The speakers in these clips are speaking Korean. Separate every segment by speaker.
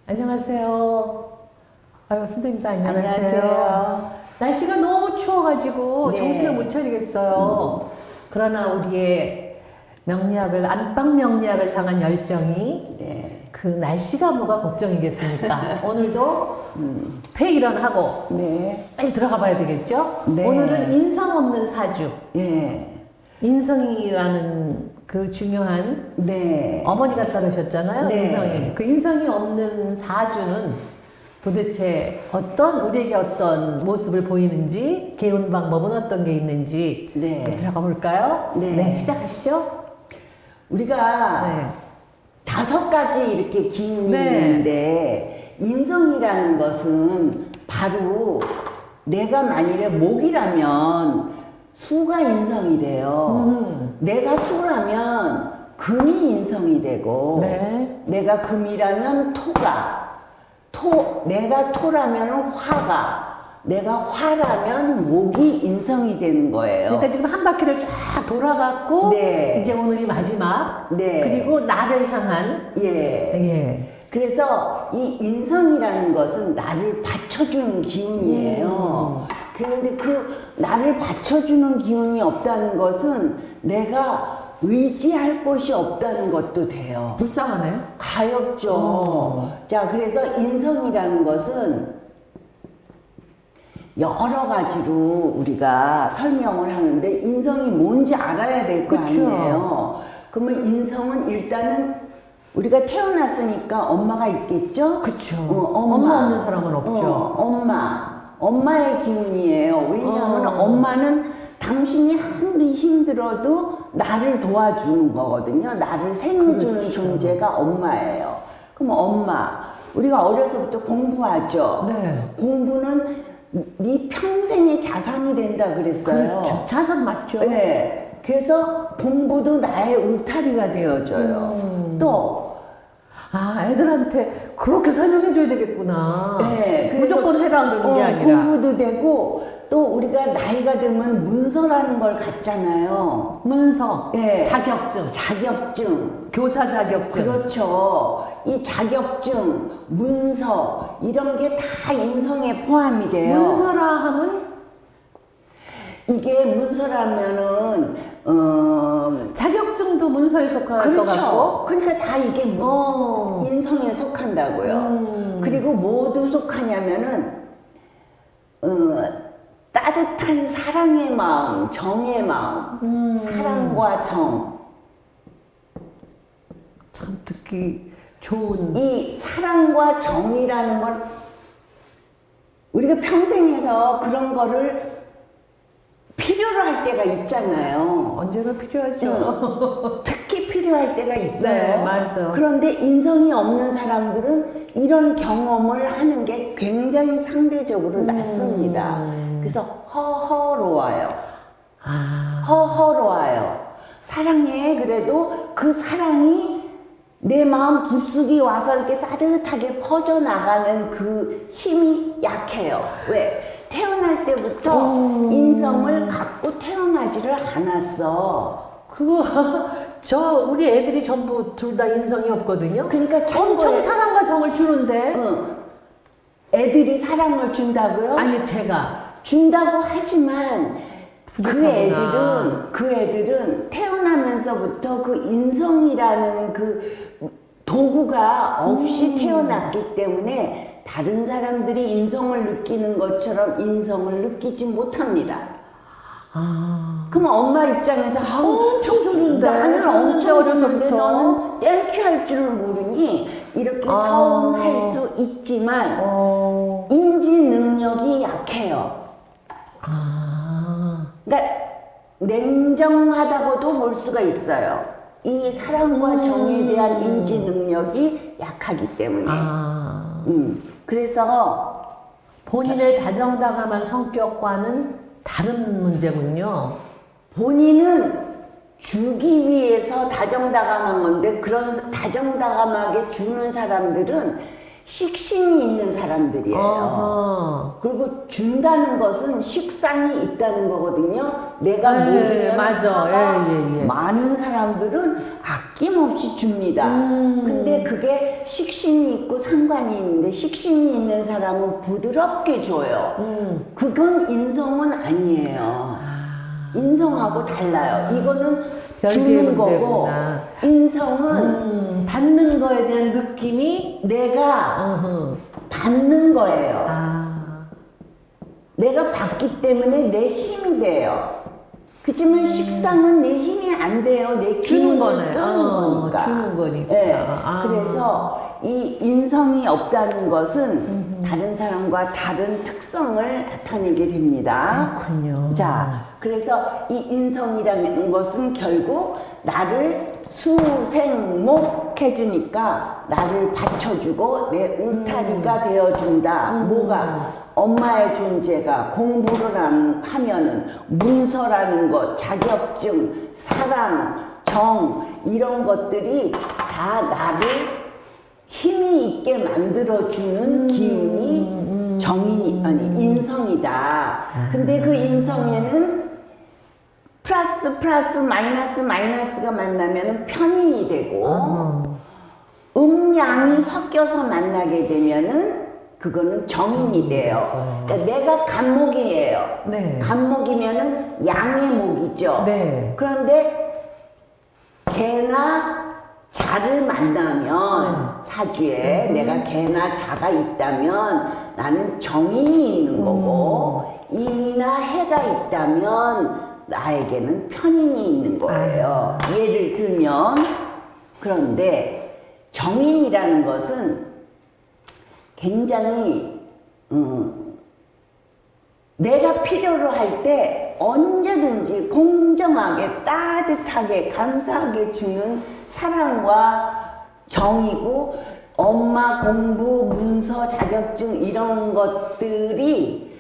Speaker 1: 안녕하세요. 아유, 선생님도 안녕하세요.
Speaker 2: 안녕하세요.
Speaker 1: 날씨가 너무 추워가지고
Speaker 2: 네.
Speaker 1: 정신을 못 차리겠어요. 그러나 우리의 명리학을, 안방 명리학을 향한 열정이
Speaker 2: 네.
Speaker 1: 그 날씨가 뭐가 걱정이겠습니까? 오늘도 폐일원하고
Speaker 2: 네.
Speaker 1: 빨리 들어가 봐야 되겠죠?
Speaker 2: 네.
Speaker 1: 오늘은 인성 없는 사주.
Speaker 2: 예.
Speaker 1: 인성이라는 그 중요한
Speaker 2: 네.
Speaker 1: 어머니가 따르셨잖아요.
Speaker 2: 네.
Speaker 1: 인성이. 그 인성이 없는 사주는 도대체 우리에게 어떤 모습을 보이는지, 개운 방법은 어떤 게 있는지
Speaker 2: 네.
Speaker 1: 들어가 볼까요?
Speaker 2: 네.
Speaker 1: 시작하시죠.
Speaker 2: 우리가
Speaker 1: 네.
Speaker 2: 5가지 이렇게 기운이
Speaker 1: 네.
Speaker 2: 있는데, 인성이라는 것은 바로 내가 만일에 목이라면 수가 인성이 돼요. 내가 수라면 금이 인성이 되고,
Speaker 1: 네.
Speaker 2: 내가 금이라면 내가 토라면 화가, 내가 화라면 목이 인성이 되는 거예요.
Speaker 1: 일단 지금 한 바퀴를 쫙 돌아갔고,
Speaker 2: 네.
Speaker 1: 이제 오늘이 마지막.
Speaker 2: 네.
Speaker 1: 그리고 나를 향한.
Speaker 2: 예.
Speaker 1: 예.
Speaker 2: 그래서 이 인성이라는 것은 나를 받쳐주는 기운이에요. 그런데 그 나를 받쳐주는 기운이 없다는 것은 내가 의지할 곳이 없다는 것도 돼요.
Speaker 1: 불쌍하네.
Speaker 2: 가엽죠. 자, 그래서 인성이라는 것은 여러 가지로 우리가 설명을 하는데, 인성이 뭔지 알아야 될 거
Speaker 1: 그쵸.
Speaker 2: 아니에요. 그러면 인성은 일단은 우리가 태어났으니까 엄마가 있겠죠?
Speaker 1: 그쵸.
Speaker 2: 엄마.
Speaker 1: 엄마 없는 사람은 없죠.
Speaker 2: 엄마의 기운이에요. 왜냐하면 엄마는 당신이 아무리 힘들어도 나를 도와주는 거거든요. 나를 생겨주는
Speaker 1: 그렇죠.
Speaker 2: 존재가 엄마예요. 그럼 엄마, 우리가 어려서부터 공부하죠.
Speaker 1: 네.
Speaker 2: 공부는 네 평생의 자산이 된다 그랬어요.
Speaker 1: 그렇죠. 자산 맞죠.
Speaker 2: 네. 그래서 공부도 나의 울타리가 되어줘요. 또
Speaker 1: 애들한테 그렇게 설명해 줘야 되겠구나.
Speaker 2: 네, 그래서
Speaker 1: 무조건 해라 그러는 게 아니라.
Speaker 2: 공부도 되고, 또 우리가 나이가 들면 문서라는 걸 갖잖아요.
Speaker 1: 문서,
Speaker 2: 네.
Speaker 1: 자격증, 교사 자격증.
Speaker 2: 그렇죠. 이 자격증, 문서 이런 게 다 인성에 포함이 돼요.
Speaker 1: 문서라 하면
Speaker 2: 이게 문서라면은
Speaker 1: 자격증도 문서에 속할 것
Speaker 2: 그렇죠.
Speaker 1: 같고.
Speaker 2: 그러니까 다 이게 인성에 속한다고요. 그리고 뭐도 속하냐면은 따뜻한 사랑의 마음, 정의 마음, 사랑과 정.
Speaker 1: 참 듣기 좋은.
Speaker 2: 이 사랑과 정이라는 건 우리가 평생에서 그런 거를 필요로 할 때가 있잖아요.
Speaker 1: 언제나 필요하죠.
Speaker 2: 특히 필요할 때가 있어요.
Speaker 1: 네, 맞아.
Speaker 2: 그런데 인성이 없는 사람들은 이런 경험을 하는 게 굉장히 상대적으로 낮습니다. 그래서 허허로워요. 허허로워요. 사랑해. 그래도 그 사랑이 내 마음 깊숙이 와서 이렇게 따뜻하게 퍼져나가는 그 힘이 약해요. 왜? 태어날 때부터 인성을 갖고 태어나지를 않았어.
Speaker 1: 우리 애들이 전부 둘 다 인성이 없거든요.
Speaker 2: 그러니까
Speaker 1: 엄청 사랑과 정을 주는데.
Speaker 2: 애들이 사랑을 준다고요?
Speaker 1: 아니, 제가.
Speaker 2: 준다고 하지만
Speaker 1: 부족하구나.
Speaker 2: 그 애들은 태어나면서부터 그 인성이라는 그 도구가 없이 태어났기 때문에 다른 사람들이 인성을 느끼는 것처럼 인성을 느끼지 못합니다. 그럼 엄마 입장에서
Speaker 1: 엄청 주는데.
Speaker 2: 나는
Speaker 1: 줬는데
Speaker 2: 엄청 주는데
Speaker 1: 어려서부터.
Speaker 2: 너는 땡큐 할 줄을 모르니 이렇게 서운할 수 있지만 인지 능력이 약해요. 그러니까 냉정하다고도 볼 수가 있어요. 이 사랑과 정에 대한 인지 능력이 약하기 때문에. 그래서
Speaker 1: 본인의 다정다감한 성격과는 다른 문제군요.
Speaker 2: 본인은 주기 위해서 다정다감한 건데, 그런 다정다감하게 주는 사람들은 식신이 있는 사람들이에요. 그리고 준다는 것은 식상이 있다는 거거든요. 내가 모르면
Speaker 1: 맞아.
Speaker 2: 많은 사람들은 아낌없이 줍니다. 근데 그게 식신이 있고 상관이 있는데 식신이 있는 사람은 부드럽게 줘요. 그건 인성은 아니에요. 인성하고 달라요. 이거는 주는 거고
Speaker 1: 문제구나.
Speaker 2: 인성은
Speaker 1: 받는 거에 대한 느낌이
Speaker 2: 내가 받는 거예요. 내가 받기 때문에 내 힘이 돼요. 그렇지만 식상은 내 힘이 안 돼요. 내
Speaker 1: 주는
Speaker 2: 기운을
Speaker 1: 거네.
Speaker 2: 쓰는 거니까.
Speaker 1: 주는 거니까.
Speaker 2: 네. 그래서 이 인성이 없다는 것은 다른 사람과 다른 특성을 나타내게 됩니다.
Speaker 1: 그렇군요.
Speaker 2: 자, 그래서 이 인성이라는 것은 결국 나를 수생목해주니까 나를 받쳐주고 내 울타리가 되어준다. 뭐가? 엄마의 존재가 공부를 하면은 문서라는 것, 자격증, 사랑, 정 이런 것들이 다 나를 힘이 있게 만들어주는 기운이 정인이 아니 인성이다. 근데 그 인성에는 플러스 마이너스가 만나면 편인이 되고 음양이 섞여서 만나게 되면은 그거는 정인이 돼요. 그러니까 내가 간목이에요.
Speaker 1: 네.
Speaker 2: 간목이면은 양의 목이죠.
Speaker 1: 네.
Speaker 2: 그런데 개나 자를 만나면 사주에 내가 개나 자가 있다면 나는 정인이 있는 거고 인이나 해가 있다면 나에게는 편인이 있는 거예요. 예를 들면 그런데 정인이라는 것은 굉장히 내가 필요로 할 때 언제든지 공정하게 따뜻하게 감사하게 주는 사랑과 정이고 엄마 공부 문서 자격증 이런 것들이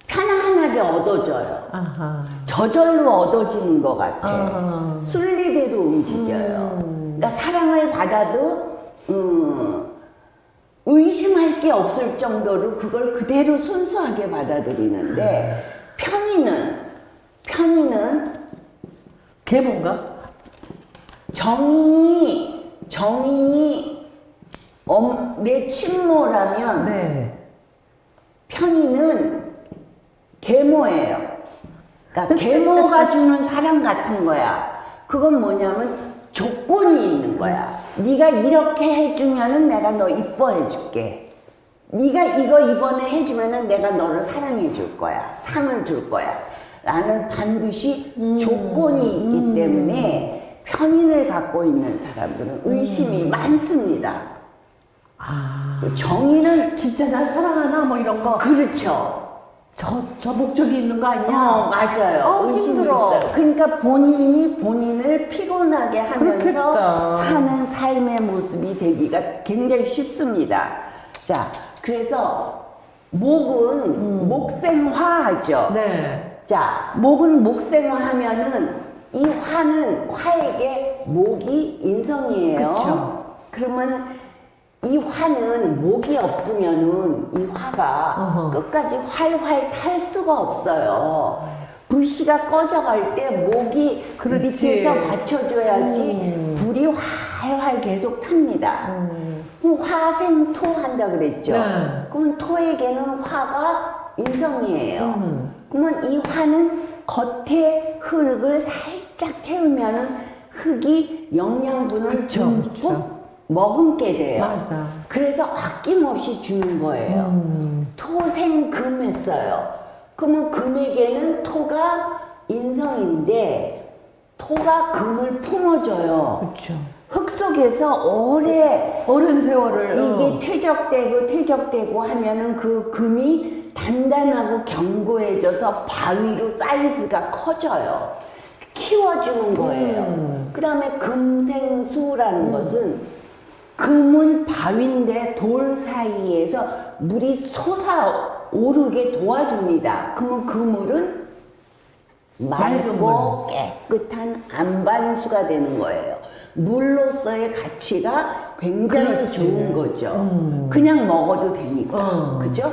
Speaker 2: 편안하게 얻어져요. 저절로 얻어지는 것 같아. 순리대로 움직여요. 그러니까 사랑을 받아도 의심할 게 없을 정도로 그걸 그대로 순수하게 받아들이는데 편의는
Speaker 1: 계모인가?
Speaker 2: 정인이 내 친모라면
Speaker 1: 네.
Speaker 2: 편의는 계모예요. 그러니까 계모가 주는 사랑 같은 거야. 그건 뭐냐면 조건이 있는 거야. 네가 이렇게 해주면은 내가 너 이뻐해 줄게. 네가 이거 이번에 해주면은 내가 너를 사랑해 줄 거야. 상을 줄 거야. 라는 반드시 조건이 있기 때문에 편인을 갖고 있는 사람들은 의심이 많습니다. 정의는
Speaker 1: 진짜 날 사랑하나 뭐 이런 거.
Speaker 2: 그렇죠.
Speaker 1: 저 목적이 있는 거 아니야?
Speaker 2: 맞아요. 의심이
Speaker 1: 힘들어.
Speaker 2: 있어요. 그러니까 본인이 본인을 피곤하게 하면서
Speaker 1: 그렇겠다.
Speaker 2: 사는 삶의 모습이 되기가 굉장히 쉽습니다. 자, 그래서 목은 목생화하죠.
Speaker 1: 네.
Speaker 2: 자, 목은 목생화하면은 이 화에게 목이 인성이에요.
Speaker 1: 그쵸.
Speaker 2: 그러면 이 화는 목이 없으면은 이 화가 끝까지 활활 탈 수가 없어요. 불씨가 꺼져갈 때 목이
Speaker 1: 그렇지.
Speaker 2: 밑에서 받쳐줘야지 불이 활활 계속 탑니다. 그럼 화생토 한다 그랬죠.
Speaker 1: 네.
Speaker 2: 그러면 토에게는 화가 인성이에요. 그러면 이 화는 겉에 흙을 살짝 태우면은 흙이 영양분을
Speaker 1: 그쵸,
Speaker 2: 듬뿍
Speaker 1: 그쵸.
Speaker 2: 머금게 돼요.
Speaker 1: 맞아.
Speaker 2: 그래서 아낌없이 주는 거예요. 토생금 했어요. 그러면 금에게는 토가 인성인데 토가 금을 품어줘요.
Speaker 1: 그렇죠.
Speaker 2: 흙 속에서
Speaker 1: 오랜 세월을
Speaker 2: 이게 퇴적되고 하면은 그 금이 단단하고 견고해져서 바위로 사이즈가 커져요. 키워주는 거예요. 그 다음에 금생수라는 것은 금은 바위인데 돌 사이에서 물이 솟아오르게 도와줍니다. 그러면 그 물은 맑고 깨끗한 안반수가 되는 거예요. 물로서의 가치가 굉장히
Speaker 1: 그렇지.
Speaker 2: 좋은 거죠. 그냥 먹어도 되니까. 그죠?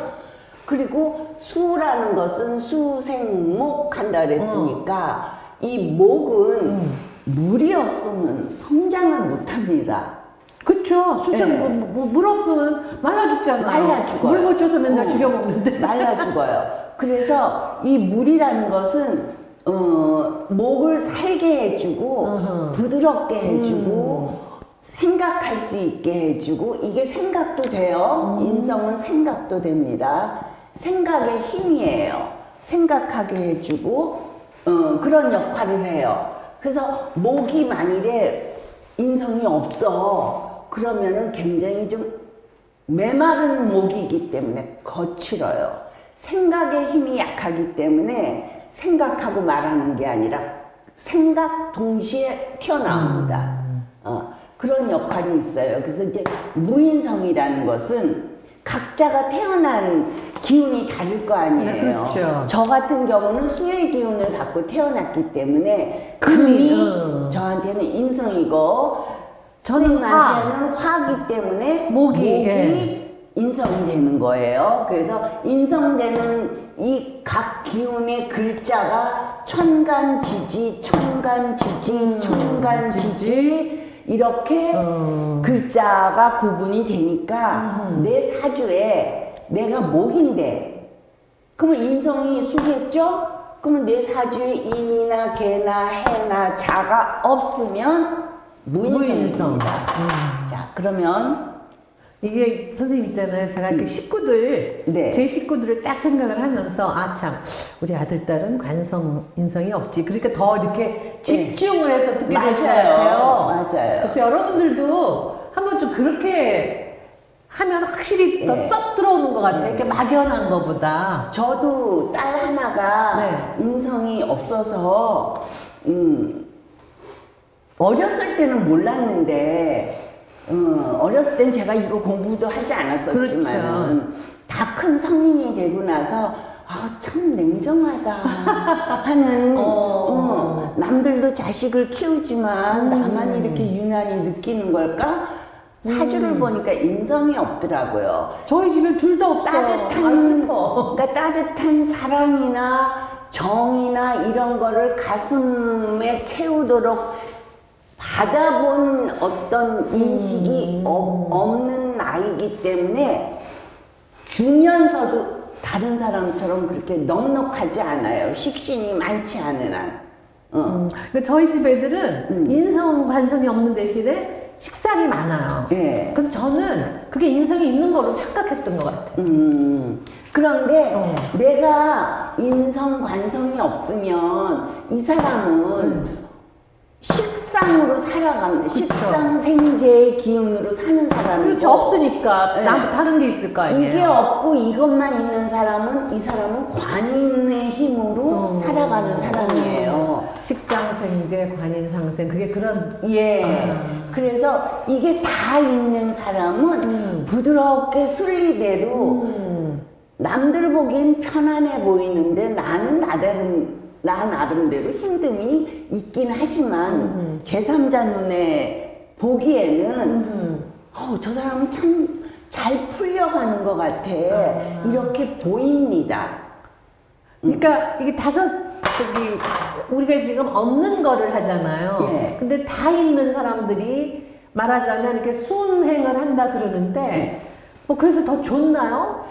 Speaker 2: 그리고 수라는 것은 수생목한다 그랬으니까 이 목은 물이 없으면 성장을 못합니다.
Speaker 1: 그쵸. 수생
Speaker 2: 네.
Speaker 1: 물 없으면 말라 죽잖아요.
Speaker 2: 말라 죽어요.
Speaker 1: 물 못 줘서 맨날
Speaker 2: 어.
Speaker 1: 죽여 먹는데.
Speaker 2: 말라 죽어요. 그래서 이 물이라는 것은 목을 살게 해주고 부드럽게 해주고 생각할 수 있게 해주고 이게 생각도 돼요. 인성은 생각도 됩니다. 생각의 힘이에요. 생각하게 해주고 그런 역할을 해요. 그래서 목이 만일에 인성이 없어 그러면은 굉장히 좀 메마른 목이기 때문에 거칠어요. 생각의 힘이 약하기 때문에 생각하고 말하는 게 아니라 생각 동시에 튀어나옵니다. 그런 역할이 있어요. 그래서 이제 무인성이라는 것은 각자가 태어난 기운이 다를 거 아니에요.
Speaker 1: 네, 그렇죠.
Speaker 2: 저 같은 경우는 수의 기운을 갖고 태어났기 때문에
Speaker 1: 금이,
Speaker 2: 금이 저한테는 인성이고
Speaker 1: 저는
Speaker 2: 선생님한테는 화기 때문에
Speaker 1: 목이, 예.
Speaker 2: 인성이 되는 거예요. 그래서 인성되는 이 각 기운의 글자가 천간지지, 천간지지, 천간지지 이렇게 글자가 구분이 되니까 내 사주에 내가 목인데 그러면 인성이 수겠죠? 그러면 내 사주에 임이나 개나 해나 자가 없으면 무인성입니다. 자, 그러면
Speaker 1: 이게 선생님 있잖아요. 제가 이렇게 식구들,
Speaker 2: 네.
Speaker 1: 제 식구들을 딱 생각을 하면서 아 참 우리 아들 딸은 관성 인성이 없지. 그러니까 더 이렇게 집중을 해서 듣게 되는 것 같아요.
Speaker 2: 맞아요.
Speaker 1: 그래서 여러분들도 한번 좀 그렇게 하면 확실히 더
Speaker 2: 네.
Speaker 1: 썩 들어오는 것 같아요. 이렇게 막연한 것보다.
Speaker 2: 저도 딸 하나가
Speaker 1: 네.
Speaker 2: 인성이 없어서 어렸을 때는 몰랐는데 어렸을 땐 제가 이거 공부도 하지 않았었지만
Speaker 1: 그렇죠.
Speaker 2: 다 큰 성인이 되고 나서 참 냉정하다 하는 남들도 자식을 키우지만 나만 이렇게 유난히 느끼는 걸까? 사주를 보니까 인성이 없더라고요.
Speaker 1: 저희 집에 둘 다 없어요.
Speaker 2: 그러니까 따뜻한 사랑이나 정이나 이런 거를 가슴에 채우도록 받아본 어떤 인식이 없는 나이기 때문에 주면서도 다른 사람처럼 그렇게 넉넉하지 않아요. 식신이 많지 않은 한.
Speaker 1: 그러니까 저희 집 애들은 인성 관성이 없는 대신에 식상이 많아요.
Speaker 2: 예.
Speaker 1: 그래서 저는 그게 인성이 있는 거로 착각했던 것 같아요.
Speaker 2: 그런데 내가 인성 관성이 없으면 이 사람은 식상으로 살아가는 식상생재의 기운으로 사는 사람이고
Speaker 1: 그렇죠. 없으니까
Speaker 2: 네.
Speaker 1: 다른 게 있을 거 아니에요.
Speaker 2: 이게 없고 이것만 있는 사람은 이 사람은 관인의 힘으로 살아가는 사람이에요.
Speaker 1: 식상생재, 관인상생 그게 그런
Speaker 2: 예. 그래서 이게 다 있는 사람은 부드럽게 순리대로 남들 보기엔 편안해 보이는데 나 나름대로 힘듦이 있긴 하지만 제3자 눈에 보기에는 저 사람은 참 잘 풀려가는 것 같아. 이렇게 보입니다.
Speaker 1: 그러니까 이게 우리가 지금 없는 거를 하잖아요.
Speaker 2: 예.
Speaker 1: 근데 다 있는 사람들이 말하자면 이렇게 순행을 한다 그러는데 뭐 그래서 더 좋나요?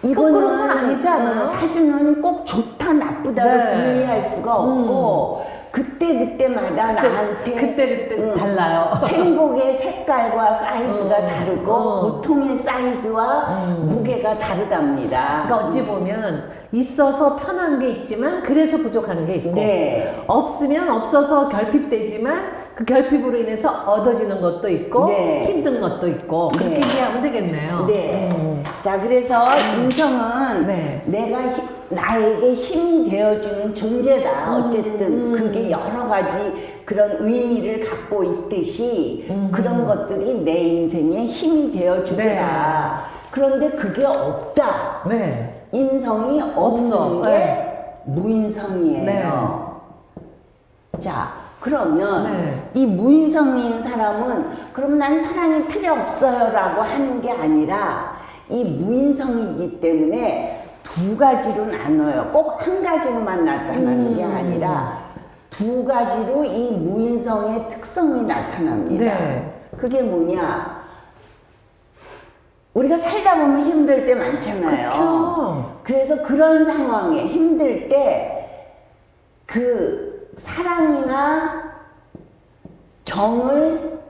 Speaker 2: 이거는
Speaker 1: 그런 건 아니지 않아요?
Speaker 2: 사주는 꼭 좋다 나쁘다를
Speaker 1: 네.
Speaker 2: 분리할 수가 없고 그때마다 나한테
Speaker 1: 그때 달라요.
Speaker 2: 행복의 색깔과 사이즈가 다르고 고통의 사이즈와 무게가 다르답니다.
Speaker 1: 그러니까 어찌 보면 있어서 편한 게 있지만 그래서 부족한 게 있고
Speaker 2: 네.
Speaker 1: 없으면 없어서 결핍되지만 그 결핍으로 인해서 얻어지는 것도 있고
Speaker 2: 네.
Speaker 1: 힘든 것도 있고 그렇게
Speaker 2: 네.
Speaker 1: 이해하면 되겠네요.
Speaker 2: 네. 자, 그래서 인성은
Speaker 1: 네.
Speaker 2: 나에게 힘이 되어주는 존재다. 어쨌든 그게 여러 가지 그런 의미를 갖고 있듯이 그런 것들이 내 인생에 힘이 되어주더라.
Speaker 1: 네.
Speaker 2: 그런데 그게 없다.
Speaker 1: 네.
Speaker 2: 인성이
Speaker 1: 없어.
Speaker 2: 없는 게
Speaker 1: 네.
Speaker 2: 무인성이에요. 자, 그러면
Speaker 1: 네.
Speaker 2: 이 무인성인 사람은 그럼 난 사랑이 필요 없어요 라고 하는 게 아니라 이 무인성이기 때문에 두 가지로 나눠요. 꼭 한 가지로만 나타나는 게 아니라 두 두 가지로 이 무인성의 특성이 나타납니다.
Speaker 1: 네.
Speaker 2: 그게 뭐냐? 우리가 살다 보면 힘들 때 많잖아요.
Speaker 1: 그렇죠.
Speaker 2: 그래서 그런 상황에 힘들 때 그 사랑이나 정을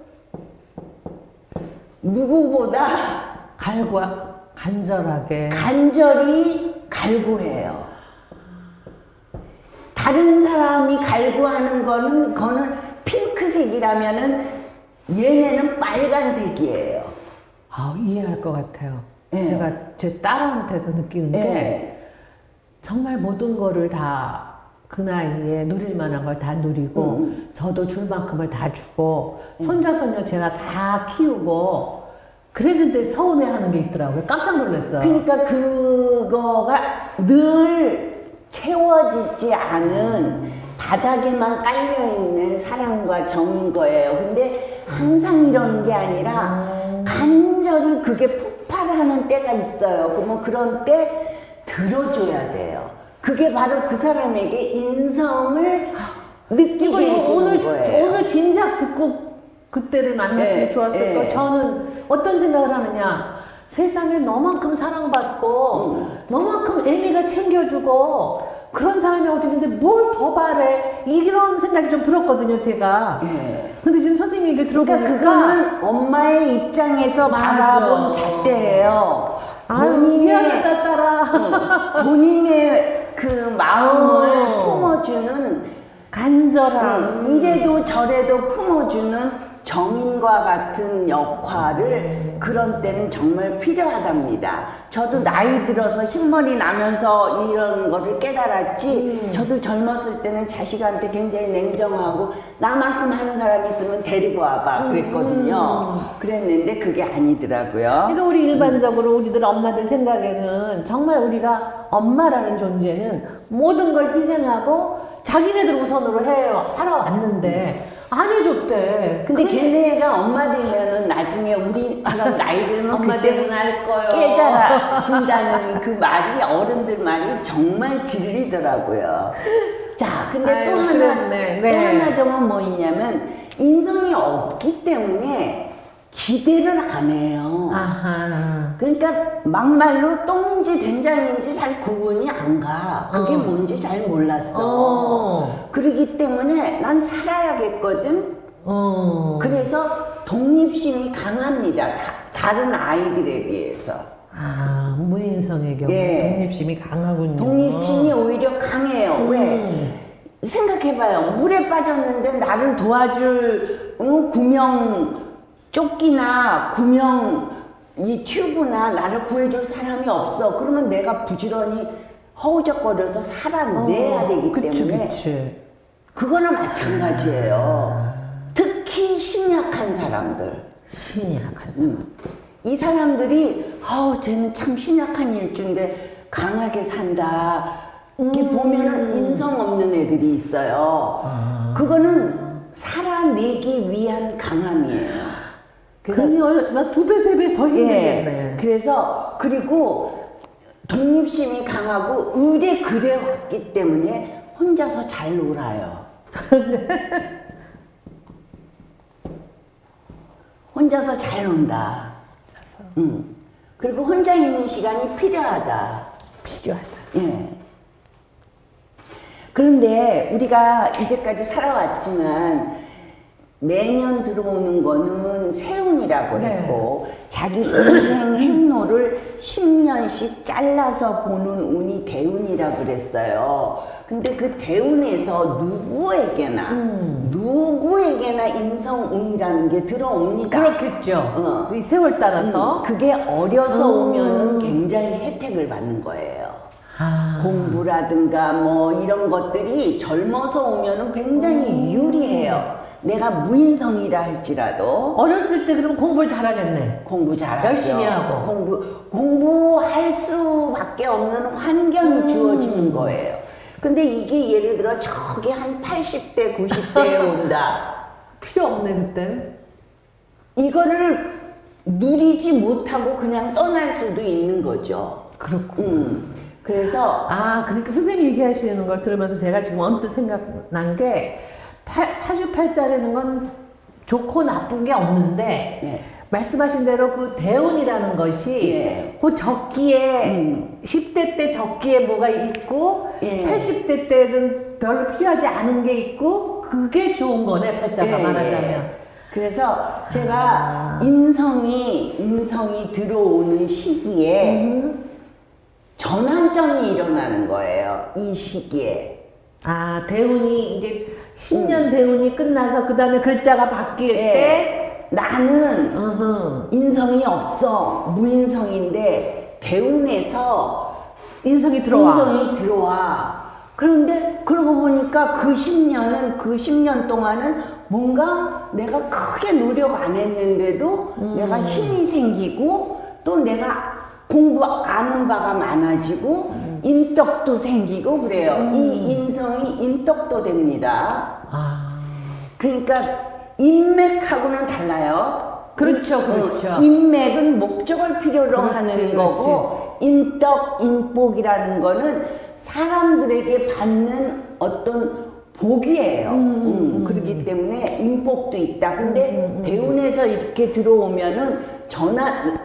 Speaker 2: 누구보다
Speaker 1: 간절하게.
Speaker 2: 간절히 갈구해요. 다른 사람이 갈구하는 거는 핑크색이라면은 얘네는 빨간색이에요.
Speaker 1: 아, 이해할 것 같아요.
Speaker 2: 네.
Speaker 1: 제가 제 딸한테서 느끼는 게
Speaker 2: 네.
Speaker 1: 정말 모든 거를 다 그 나이에 누릴 만한 걸 다 누리고 저도 줄 만큼을 다 주고 손자 손녀 제가 다 키우고 그랬는데 서운해하는 게 있더라고요. 깜짝 놀랐어요.
Speaker 2: 그러니까 그거가 늘 채워지지 않은 바닥에만 깔려있는 사랑과 정인 거예요. 근데 항상 이러는 게 아니라 간절히 그게 폭발하는 때가 있어요. 그러면 그런 때 들어줘야 돼요. 그게 바로 그 사람에게 인성을 느끼게 해주는 거예요.
Speaker 1: 오늘 진작 듣고 그때를 만났으면
Speaker 2: 네,
Speaker 1: 좋았을
Speaker 2: 네.
Speaker 1: 걸. 저는 어떤 생각을 하느냐. 세상에 너만큼 사랑받고 너만큼 애미가 챙겨주고 그런 사람이 어디 있는데 뭘 더 바래. 이런 생각이 좀 들었거든요, 제가.
Speaker 2: 네.
Speaker 1: 근데 지금 선생님 얘기를 들어보니까
Speaker 2: 그러니까 그거는 엄마의 입장에서
Speaker 1: 맞아.
Speaker 2: 바라본 잣대예요.
Speaker 1: 아유, 미안하다, 딸아.
Speaker 2: 본인의 그 마음을
Speaker 1: 어.
Speaker 2: 품어주는
Speaker 1: 간절함.
Speaker 2: 이래도 저래도 품어주는 정인과 같은 역할을 그런 때는 정말 필요하답니다. 저도 나이 들어서 흰머리 나면서 이런 거를 깨달았지. 저도 젊었을 때는 자식한테 굉장히 냉정하고 나만큼 하는 사람이 있으면 데리고 와봐 그랬거든요. 그랬는데 그게 아니더라고요.
Speaker 1: 그러니까 우리 일반적으로 우리들 엄마들 생각에는 정말 우리가 엄마라는 존재는 모든 걸 희생하고 자기네들 우선으로 해요. 살아왔는데 안 해줬대.
Speaker 2: 근데 걔네가 엄마 되면은 나중에 우리처럼 나이 들면
Speaker 1: 엄마
Speaker 2: 그때
Speaker 1: 되면 알 거요.
Speaker 2: 깨달아진다는 그 말이 어른들 말이 정말 진리더라고요. 자, 근데
Speaker 1: 아유,
Speaker 2: 또 하나
Speaker 1: 그렇네. 네.
Speaker 2: 또 하나 점은 뭐 있냐면 인성이 없기 때문에 기대를 안 해요.
Speaker 1: 아하.
Speaker 2: 그러니까 막말로 똥인지 된장인지 잘 구분이 안 가. 그게 뭔지 잘 몰랐어. 그러기 때문에 난 살아야겠거든. 그래서 독립심이 강합니다. 다른 아이들에 비해서.
Speaker 1: 아, 무인성의 경우
Speaker 2: 예.
Speaker 1: 독립심이 강하군요.
Speaker 2: 독립심이 오히려 강해요. 왜? 생각해봐요. 물에 빠졌는데 나를 도와줄 구명 조끼나 구명 이 튜브나 나를 구해줄 사람이 없어. 그러면 내가 부지런히 허우적거려서 살아내야 되기 때문에
Speaker 1: 그치.
Speaker 2: 그거나 마찬가지예요. 특히 심약한 사람들.
Speaker 1: 신약한.
Speaker 2: 이 사람들이 쟤는 참 심약한 일주인데 강하게 산다. 이렇게 보면은 인성 없는 애들이 있어요. 그거는 살아내기 위한 강함이에요.
Speaker 1: 그게 막 2배, 3배 더 힘들겠네.
Speaker 2: 예, 그래서 그리고 독립심이 강하고 의례 그래 왔기 때문에 혼자서 잘 놀아요. 혼자서 잘 논다. 그리고 혼자 있는 시간이 필요하다.
Speaker 1: 필요하다.
Speaker 2: 예. 그런데 우리가 이제까지 살아왔지만 매년 들어오는 거는 세운이라고
Speaker 1: 네.
Speaker 2: 했고 자기 인생 행로를 10년씩 잘라서 보는 운이 대운이라고 그랬어요. 근데 그 대운에서 누구에게나 인성운이라는 게 들어옵니다.
Speaker 1: 그렇겠죠. 이 세월 따라서.
Speaker 2: 그게 어려서 오면은 굉장히 혜택을 받는 거예요. 공부라든가 뭐 이런 것들이 젊어서 오면은 굉장히 유리해요. 내가 무인성이라 할지라도
Speaker 1: 어렸을 때 그럼 공부를 잘하겠네.
Speaker 2: 공부 잘하죠.
Speaker 1: 열심히 하고.
Speaker 2: 공부할 수밖에 없는 환경이 주어지는 거예요. 근데 이게 예를 들어 저게 한 80대, 90대에 온다.
Speaker 1: 필요 없네, 그때.
Speaker 2: 이거를 누리지 못하고 그냥 떠날 수도 있는 거죠.
Speaker 1: 그렇고.
Speaker 2: 그래서
Speaker 1: 아, 그러니까 선생님 얘기하시는 걸 들으면서 제가 지금 언뜻 생각난 게 사주팔자라는 건 좋고 나쁜 게 없는데
Speaker 2: 네.
Speaker 1: 말씀하신 대로 그 대운이라는 것이
Speaker 2: 예.
Speaker 1: 그 적기에 10대 때 적기에 뭐가 있고
Speaker 2: 예.
Speaker 1: 80대 때는 별로 필요하지 않은 게 있고 그게 좋은 거네 팔자가
Speaker 2: 예,
Speaker 1: 말하자면.
Speaker 2: 예. 그래서 제가 인성이 들어오는 시기에 전환점이 일어나는 거예요. 이 시기에.
Speaker 1: 아, 대운이 이제 10년 대운이 끝나서 그 다음에 글자가 바뀔
Speaker 2: 예.
Speaker 1: 때
Speaker 2: 나는
Speaker 1: 어허.
Speaker 2: 인성이 없어. 무인성인데 대운에서
Speaker 1: 인성이 들어와.
Speaker 2: 인성이 들어와. 그런데 그러고 보니까 그 10년 동안은 뭔가 내가 크게 노력 안 했는데도 내가 힘이 생기고 또 내가 아는 바가 많아지고 인덕도 생기고 그래요. 이 인성이 인덕도 됩니다.
Speaker 1: 아,
Speaker 2: 그러니까 인맥하고는 달라요.
Speaker 1: 그렇죠, 그렇죠.
Speaker 2: 인맥은 목적을 필요로
Speaker 1: 그렇지,
Speaker 2: 하는
Speaker 1: 그렇지.
Speaker 2: 거고 인덕, 인복이라는 거는 사람들에게 받는 어떤 복이에요. 그렇기 때문에 인복도 있다. 근데 대운에서 이렇게 들어오면은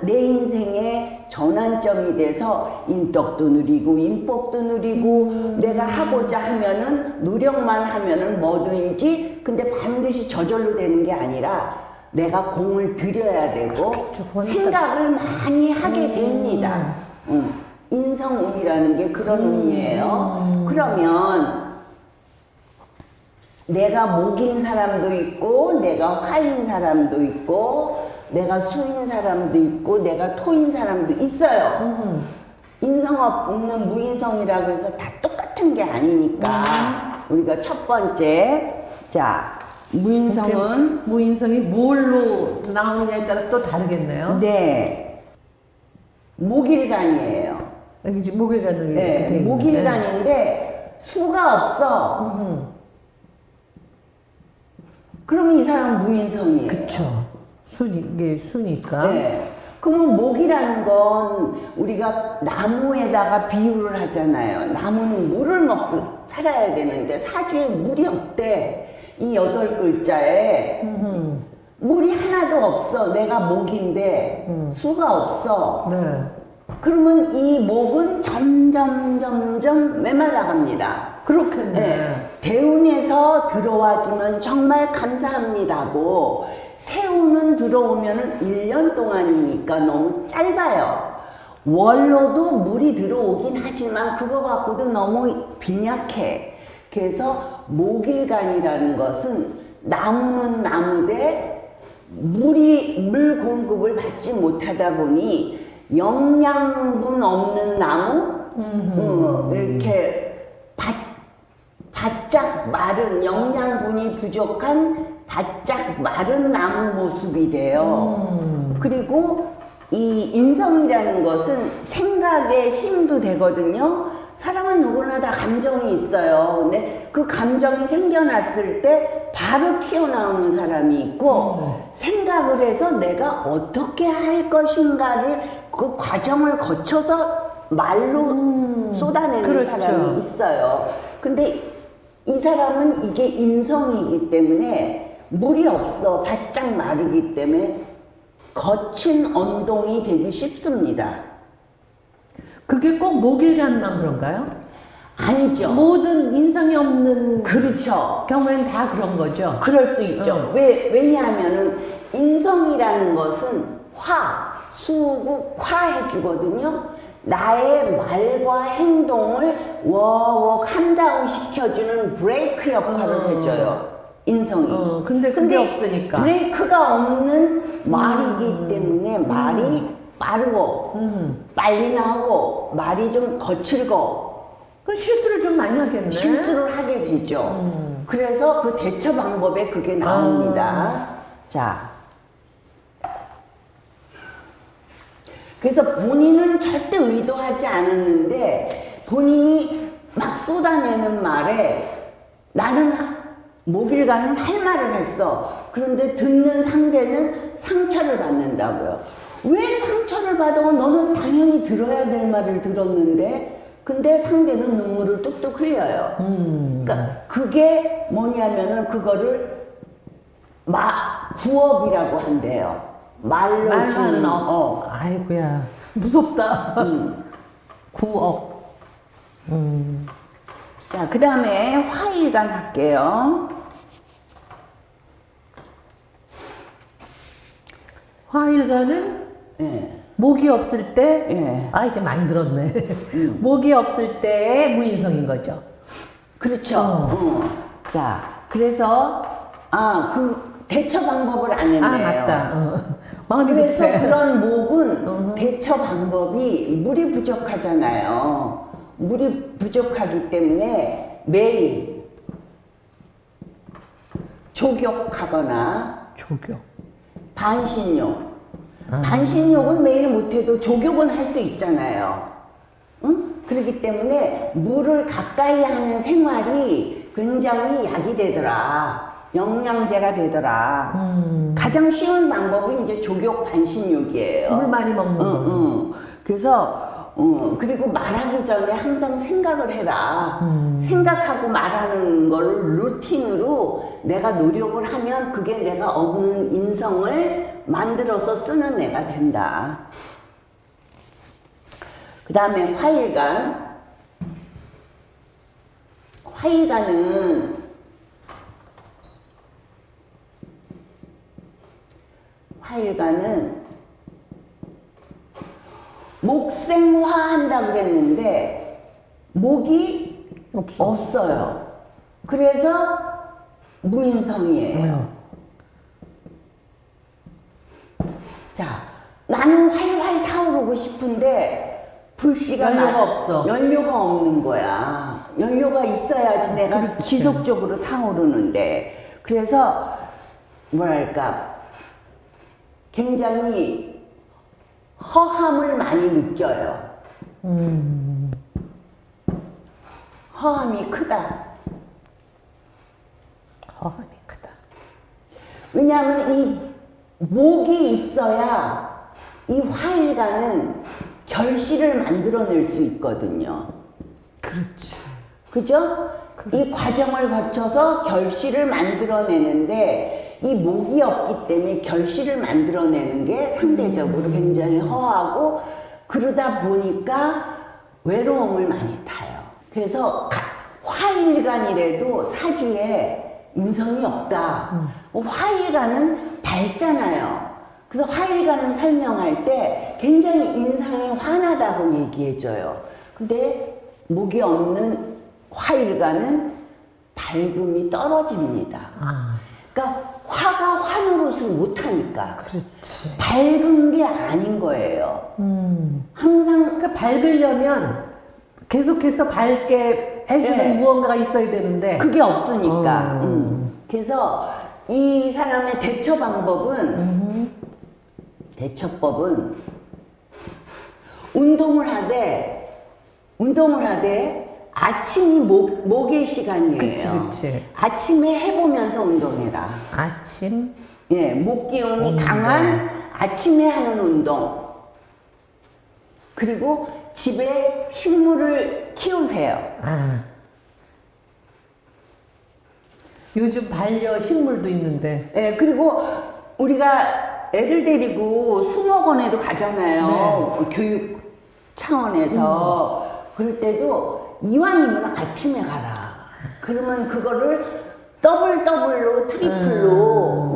Speaker 2: 내 인생의 전환점이 돼서 인덕도 누리고 인복도 누리고 내가 하고자 하면은 노력만 하면은 뭐든지 근데 반드시 저절로 되는 게 아니라 내가 공을 들여야 되고
Speaker 1: 그렇죠.
Speaker 2: 생각을 많이 하게 됩니다. 인성운이라는 게 그런 운이에요. 그러면 내가 목인 사람도 있고 내가 화인 사람도 있고 내가 수인 사람도 있고 내가 토인 사람도 있어요. 인성 없는 무인성이라고 해서 다 똑같은 게 아니니까 우리가 첫 번째 자 무인성은
Speaker 1: 무인성이 뭘로 나오느냐에 따라 또 다르겠네요.
Speaker 2: 네 목일간이에요.
Speaker 1: 여기 지금 목일간으로 이렇게
Speaker 2: 네,
Speaker 1: 돼 있는데.
Speaker 2: 목일간인데 수가 없어. 그러면 이 사람 무인성이에요.
Speaker 1: 그쵸. 이게 수니까.
Speaker 2: 네. 그러면 목이라는 건 우리가 나무에다가 비유를 하잖아요. 나무는 물을 먹고 살아야 되는데 사주에 물이 없대. 이 8글자에 물이 하나도 없어. 내가 목인데 수가 없어.
Speaker 1: 네.
Speaker 2: 그러면 이 목은 점점 메말라갑니다.
Speaker 1: 그렇겠네.
Speaker 2: 네. 대운에서 들어와주면 정말 감사합니다고 새우는 들어오면은 1년 동안이니까 너무 짧아요. 월로도 물이 들어오긴 하지만 그거 갖고도 너무 빈약해. 그래서 목일간이라는 것은 나무는 나무되 물 공급을 받지 못하다 보니 영양분 없는 나무 이렇게 바짝 마른 영양분이 부족한 바짝 마른 나무 모습이 돼요. 그리고 이 인성이라는 것은 생각의 힘도 되거든요. 사람은 누구나 다 감정이 있어요. 근데 그 감정이 생겨났을 때 바로 튀어나오는 사람이 있고 생각을 해서 내가 어떻게 할 것인가를 그 과정을 거쳐서 말로 쏟아내는
Speaker 1: 그렇죠.
Speaker 2: 사람이 있어요. 근데 이 사람은 이게 인성이기 때문에 물이 없어 바짝 마르기 때문에 거친 언동이 되기 쉽습니다.
Speaker 1: 그게 꼭 목일간만 그런가요?
Speaker 2: 아니죠.
Speaker 1: 모든 인성이 없는
Speaker 2: 그렇죠.
Speaker 1: 경우에는 다 그런 거죠.
Speaker 2: 그럴 수 있죠. 왜냐하면은 인성이라는 것은 수국 화해주거든요. 나의 말과 행동을 워워 캄다운 시켜주는 브레이크 역할을 해줘요. 인성이.
Speaker 1: 근데 그게 없으니까.
Speaker 2: 브레이크가 없는 말이기 때문에 말이 빠르고 빨리 나오고 말이 좀 거칠고
Speaker 1: 그럼 실수를 좀 많이 하겠네.
Speaker 2: 실수를 하게 되죠. 그래서 그 대처 방법에 그게 나옵니다. 자, 그래서 본인은 절대 의도하지 않았는데 본인이 막 쏟아내는 말에 나는 목일간은 할 말을 했어. 그런데 듣는 상대는 상처를 받는다고요. 왜 상처를 받아? 너는 당연히 들어야 될 말을 들었는데 근데 상대는 눈물을 뚝뚝 흘려요. 그러니까 그게 뭐냐면은 그거를 구업이라고 한대요. 말로 주는 업.
Speaker 1: 아이고야 무섭다. 구억.
Speaker 2: 자, 그 다음에 화일간 할게요.
Speaker 1: 화일간은
Speaker 2: 예.
Speaker 1: 목이 없을 때,
Speaker 2: 예.
Speaker 1: 아 이제 많이 들었네. 목이 없을 때의 무인성인 거죠.
Speaker 2: 그렇죠. 자, 그래서 그 대처 방법을 안 했네요.
Speaker 1: 아 맞다. 마음이
Speaker 2: 그래서
Speaker 1: 급해.
Speaker 2: 그런 목은 대처 방법이 물이 부족하잖아요. 물이 부족하기 때문에 매일 족욕하거나
Speaker 1: 조교.
Speaker 2: 반신욕. 반신욕은 매일 못해도 족욕은 할 수 있잖아요. 응? 그렇기 때문에 물을 가까이 하는 생활이 굉장히 약이 되더라. 영양제가 되더라. 가장 쉬운 방법은 이제 족욕 반신욕이에요.
Speaker 1: 물 많이 먹는 거.
Speaker 2: 그래서 그리고 말하기 전에 항상 생각을 해라. 생각하고 말하는 걸 루틴으로 내가 노력을 하면 그게 내가 없는 인성을 만들어서 쓰는 애가 된다. 그 다음에 화일간. 화일간은 목생화 한다고 그랬는데 목이 없어요. 그래서 무인성이에요. 자, 나는 활활 타오르고 싶은데 불씨가
Speaker 1: 연료가 없어.
Speaker 2: 연료가 없는 거야. 연료가 있어야지 내가
Speaker 1: 그렇지.
Speaker 2: 지속적으로 타오르는데. 그래서 뭐랄까 굉장히 허함을 많이 느껴요. 허함이 크다.
Speaker 1: 허함이 크다.
Speaker 2: 왜냐하면 이 목이 있어야 이 화일간은 결실을 만들어낼 수 있거든요.
Speaker 1: 그렇지.
Speaker 2: 그죠? 이 과정을 거쳐서 결실을 만들어내는데 이 목이 없기 때문에 결실을 만들어내는 게 상대적으로 굉장히 허하고 그러다 보니까 외로움을 많이 타요. 그래서 화일간이라도 사주에 인성이 없다. 화일간은 밝잖아요. 그래서 화일간을 설명할 때 굉장히 인상이 환하다고 얘기해줘요. 근데 목이 없는 화일간은 밝음이 떨어집니다. 그러니까 화가 환호릇을 못하니까
Speaker 1: 그렇지.
Speaker 2: 밝은 게 아닌 거예요. 항상
Speaker 1: 그러니까 밝으려면 계속해서 밝게 해주는
Speaker 2: 네.
Speaker 1: 무언가가 있어야 되는데
Speaker 2: 그게 없으니까. 그래서 이 사람의 대처법은 운동을 하되 아침이 목의 시간이에요.
Speaker 1: 그치.
Speaker 2: 아침에 해보면서 운동해라.
Speaker 1: 아침
Speaker 2: 예, 목 기운이 강한 아침에 하는 운동. 그리고 집에 식물을 키우세요.
Speaker 1: 요즘 반려식물도 있는데
Speaker 2: 예, 그리고 우리가 애들 데리고 수목원에도 가잖아요. 교육 차원에서. 그럴 때도 이왕이면 아침에 가라. 그러면 그거를 더블로 트리플로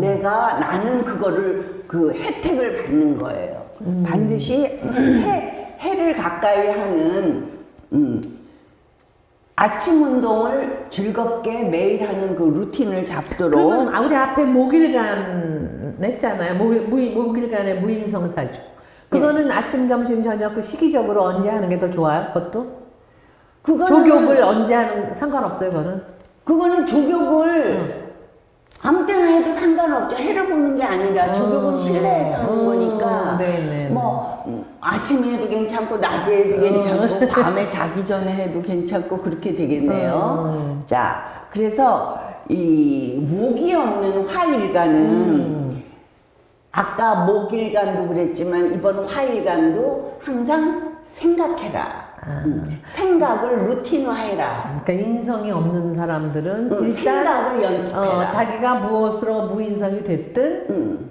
Speaker 2: 나는 그거를 그 혜택을 받는 거예요. 반드시 해를 가까이 하는 아침 운동을 즐겁게 매일 하는 그 루틴을 잡도록.
Speaker 1: 그러면 우리 앞에 목일간 했잖아요. 목일간의 무인성사주. 그거는 아침, 점심, 저녁 그 시기적으로 언제 하는 게 더 좋아요? 그것도? 조격을 언제 하는 상관없어요,
Speaker 2: 그거는 조격을 아무 때나 해도 상관없죠. 해를 보는 게 아니라 조격은 실내에서 하는 거니까
Speaker 1: 네네.
Speaker 2: 뭐 아침에 해도 괜찮고 낮에 해도 괜찮고 밤에 자기 전에 해도 괜찮고 그렇게 되겠네요. 자, 그래서 이 목이 없는 화일간은 아까 목일간도 그랬지만 이번 화일간도 항상 생각해라. 생각을 루틴화해라.
Speaker 1: 그러니까 인성이 없는 사람들은 일단
Speaker 2: 생각을 연습해라.
Speaker 1: 자기가 무엇으로 무인성이 됐든